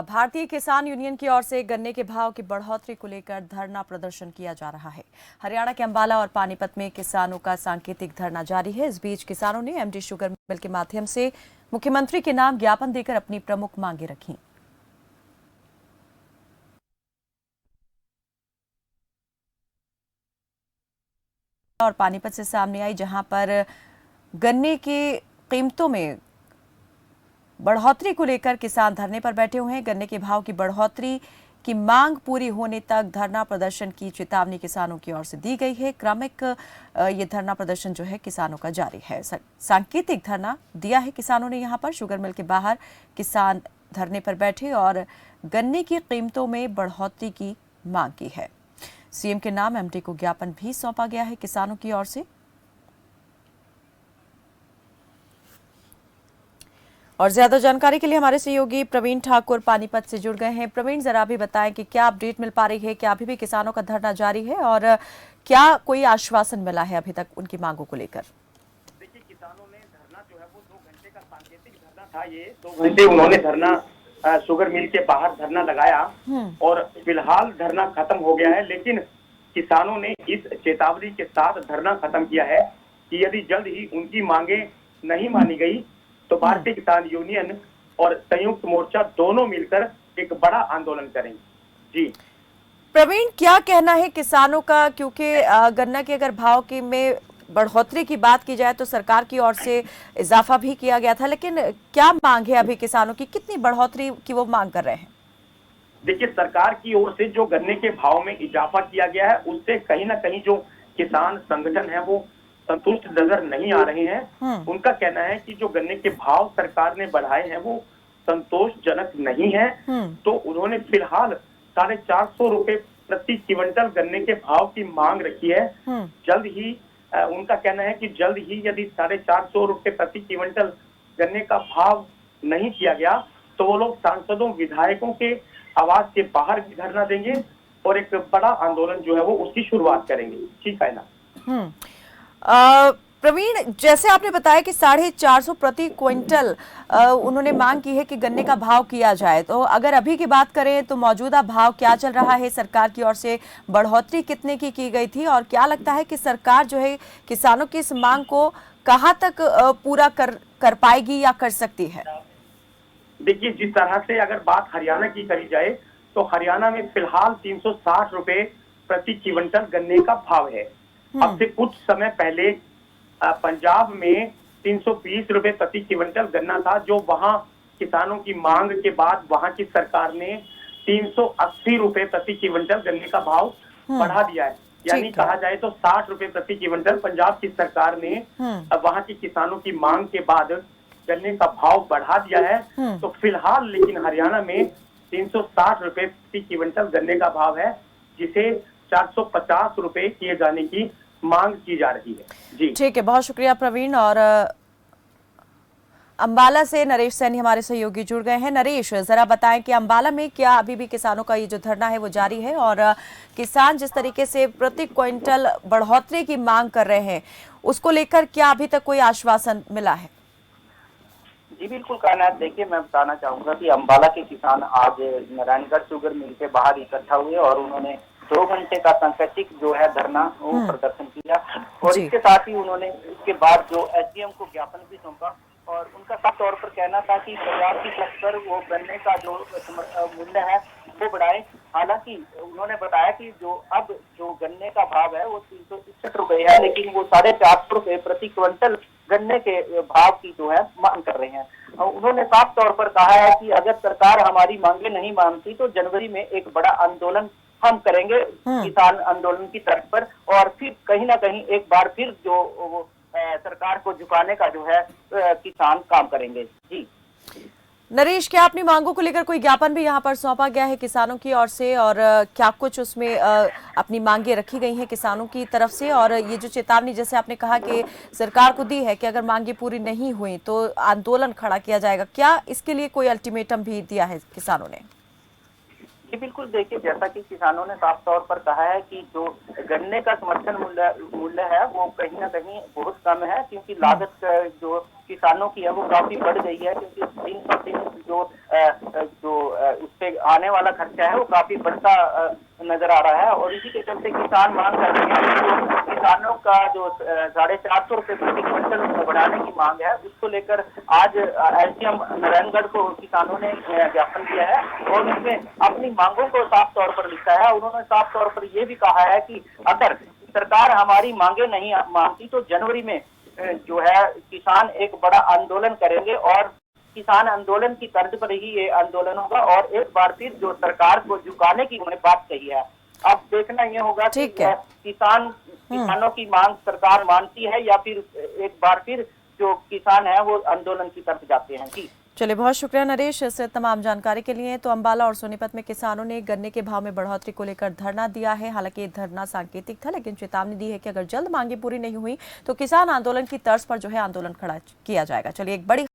भारतीय किसान यूनियन की ओर से गन्ने के भाव की बढ़ोतरी को लेकर धरना प्रदर्शन किया जा रहा है। हरियाणा के अंबाला और पानीपत में किसानों का सांकेतिक धरना जारी है। इस बीच किसानों ने एमडी शुगर मिल के माध्यम से मुख्यमंत्री के नाम ज्ञापन देकर अपनी प्रमुख मांगे रखी। और पानीपत से सामने आई, जहां पर गन्ने की कीमतों में बढ़ोतरी को लेकर किसान धरने पर बैठे हुए हैं। गन्ने के भाव की बढ़ोतरी की मांग पूरी होने तक धरना प्रदर्शन की चेतावनी किसानों की ओर से दी गई है। क्रमिक ये धरना प्रदर्शन जो है किसानों का जारी है। सांकेतिक धरना दिया है किसानों ने। यहाँ पर शुगर मिल के बाहर किसान धरने पर बैठे और गन्ने की कीमतों में बढ़ोतरी की मांग की है। सीएम के नाम एमडी को ज्ञापन भी सौंपा गया है किसानों की ओर से। और ज्यादा जानकारी के लिए हमारे सहयोगी प्रवीण ठाकुर पानीपत से जुड़ गए हैं। प्रवीण, जरा भी बताएं कि क्या अपडेट मिल पा रही है, क्या अभी भी किसानों का धरना जारी है और क्या कोई आश्वासन मिला है अभी तक उनकी मांगों को लेकर? देखिए, किसानों ने धरना जो है वो 2 घंटे का सांकेतिक धरना था। ये 2 घंटे उन्होंने धरना शुगर मिल के बाहर धरना लगाया और फिलहाल धरना खत्म हो गया है। लेकिन किसानों ने इस चेतावनी के साथ धरना खत्म किया है कि यदि जल्द ही उनकी मांगे नहीं मानी गई तो भारतीय किसान यूनियन और संयुक्त मोर्चा दोनों मिलकर एक बड़ा आंदोलन करेंगे। जी प्रवीण, क्या कहना है किसानों का? क्योंकि गन्ना के अगर भाव की में बढ़ोतरी की बात की जाए तो सरकार की ओर से इजाफा भी किया गया था, लेकिन क्या मांग है अभी किसानों की? कितनी बढ़ोतरी की वो मांग कर रहे हैं? देखिए, सरकार की ओर से जो गन्ने के भाव में इजाफा किया गया है उससे कहीं ना कहीं जो किसान संगठन है वो संतुष्ट नजर नहीं आ रहे हैं। उनका कहना है कि जो गन्ने के भाव सरकार ने बढ़ाए हैं वो संतोषजनक नहीं है। तो उन्होंने फिलहाल 450 रुपए प्रति क्विंटल गन्ने के भाव की मांग रखी है। जल्द ही उनका कहना है कि जल्द ही यदि 450 रुपए प्रति क्विंटल गन्ने का भाव नहीं किया गया तो वो लोग सांसदों विधायकों के आवास के बाहर भी धरना देंगे और एक बड़ा आंदोलन जो है वो उसकी शुरुआत करेंगे। ठीक है ना प्रवीण, जैसे आपने बताया कि 450 प्रति क्विंटल उन्होंने मांग की है कि गन्ने का भाव किया जाए, तो अगर अभी की बात करें तो मौजूदा भाव क्या चल रहा है? सरकार की ओर से बढ़ोतरी कितने की गई थी और क्या लगता है कि सरकार जो है किसानों की इस मांग को कहां तक पूरा कर पाएगी या कर सकती है? देखिए, जिस तरह से अगर बात हरियाणा की करी जाए तो हरियाणा में फिलहाल 360 रुपए प्रति क्विंटल गन्ने का भाव है। अब से कुछ समय पहले पंजाब में 320 रुपए प्रति क्विंटल गन्ना था, जो वहां किसानों की मांग के बाद वहां की सरकार ने 380 रुपए प्रति क्विंटल गन्ने का भाव बढ़ा दिया है। यानी कहा जाए तो 60 रुपए प्रति क्विंटल पंजाब की सरकार ने वहां के किसानों की मांग के बाद गन्ने का भाव बढ़ा दिया है। तो फिलहाल लेकिन हरियाणा में 360 रुपए प्रति क्विंटल गन्ने का भाव है, जिसे 450 रुपए किए जाने की मांग की जा रही है। जी ठीक है, बहुत शुक्रिया प्रवीण। और अंबाला से नरेश सैनी हमारे सहयोगी जुड़ गए हैं। नरेश, जरा बताएं कि अंबाला में क्या अभी भी किसानों का ये जो धरना है वो जारी है और किसान जिस तरीके से प्रति क्विंटल बढ़ोतरी की मांग कर रहे हैं उसको लेकर क्या अभी तक कोई आश्वासन मिला है? जी बिल्कुल कायनात, देखिए मैं बताना चाहूंगा कि अंबाला के किसान आज नारायणगढ़ शुगर मिल के बाहर इकट्ठा हुए और उन्होंने 2 घंटे का सांकेतिक जो है धरना वो प्रदर्शन किया और इसके साथ ही उन्होंने इसके बाद जो एसडीएम को ज्ञापन भी सौंपा और उनका साफ तौर पर कहना था कि सरकार की तर्ज पर वो गन्ने का जो मूल्य है वो बढ़ाए। हालांकि उन्होंने बताया कि जो गन्ने का भाव है वो 361 रुपए है, लेकिन वो 450 रुपए प्रति क्विंटल गन्ने के भाव की जो है मांग कर रहे हैं। उन्होंने साफ तौर पर कहा है कि अगर सरकार हमारी मांगे नहीं मानती तो जनवरी में एक बड़ा आंदोलन हम करेंगे किसान आंदोलन की तर्ज पर, और फिर कहीं ना कहीं एक बार फिर जो सरकार को झुकाने का जो है किसान काम करेंगे। जी नरेश, क्या अपनी मांगों को लेकर कोई ज्ञापन भी यहाँ पर सौंपा गया है किसानों की ओर से और क्या कुछ उसमें अपनी मांगे रखी गई हैं किसानों की तरफ से? और ये जो चेतावनी जैसे आपने कहा कि सरकार को दी है कि अगर मांगे पूरी नहीं हुई तो आंदोलन खड़ा किया जाएगा, क्या इसके लिए कोई अल्टीमेटम भी दिया है किसानों ने? जी बिल्कुल, देखिए जैसा कि किसानों ने साफ तौर पर कहा है कि जो गन्ने का समर्थन मूल्य है वो कहीं ना कहीं बहुत कम है, क्योंकि लागत जो किसानों की है वो काफी बढ़ गई है, क्योंकि उस पे आने वाला खर्चा है वो काफी बढ़ता नजर आ रहा है। और इसी के चलते किसान मांग कर रहे हैं कि किसानों का जो 450 रुपए प्रति क्विंटल बढ़ाने की मांग है, उसको लेकर आज एसडीएम नारायणगढ़ को किसानों ने ज्ञापन दिया है और उसमें अपनी मांगों को साफ तौर पर लिखा है। उन्होंने साफ तौर पर ये भी कहा है कि अगर सरकार हमारी मांगे नहीं मानती तो जनवरी में जो है किसान एक बड़ा आंदोलन करेंगे और किसान आंदोलन की तर्ज पर ही ये आंदोलन होगा और एक बार फिर जो सरकार को झुकाने की उन्होंने बात कही है। अब देखना ये होगा कि किसानों की मांग सरकार मानती है या फिर एक बार फिर जो किसान है वो आंदोलन की तरफ जाते हैं। जी चलिए, बहुत शुक्रिया नरेश इस तमाम जानकारी के लिए। तो अंबाला और सोनीपत में किसानों ने गन्ने के भाव में बढ़ोतरी को लेकर धरना दिया है। हालांकि ये धरना सांकेतिक था, लेकिन चेतावनी दी है कि अगर जल्द मांगे पूरी नहीं हुई तो किसान आंदोलन की तर्ज पर जो है आंदोलन खड़ा किया जाएगा। चलिए, एक बड़ी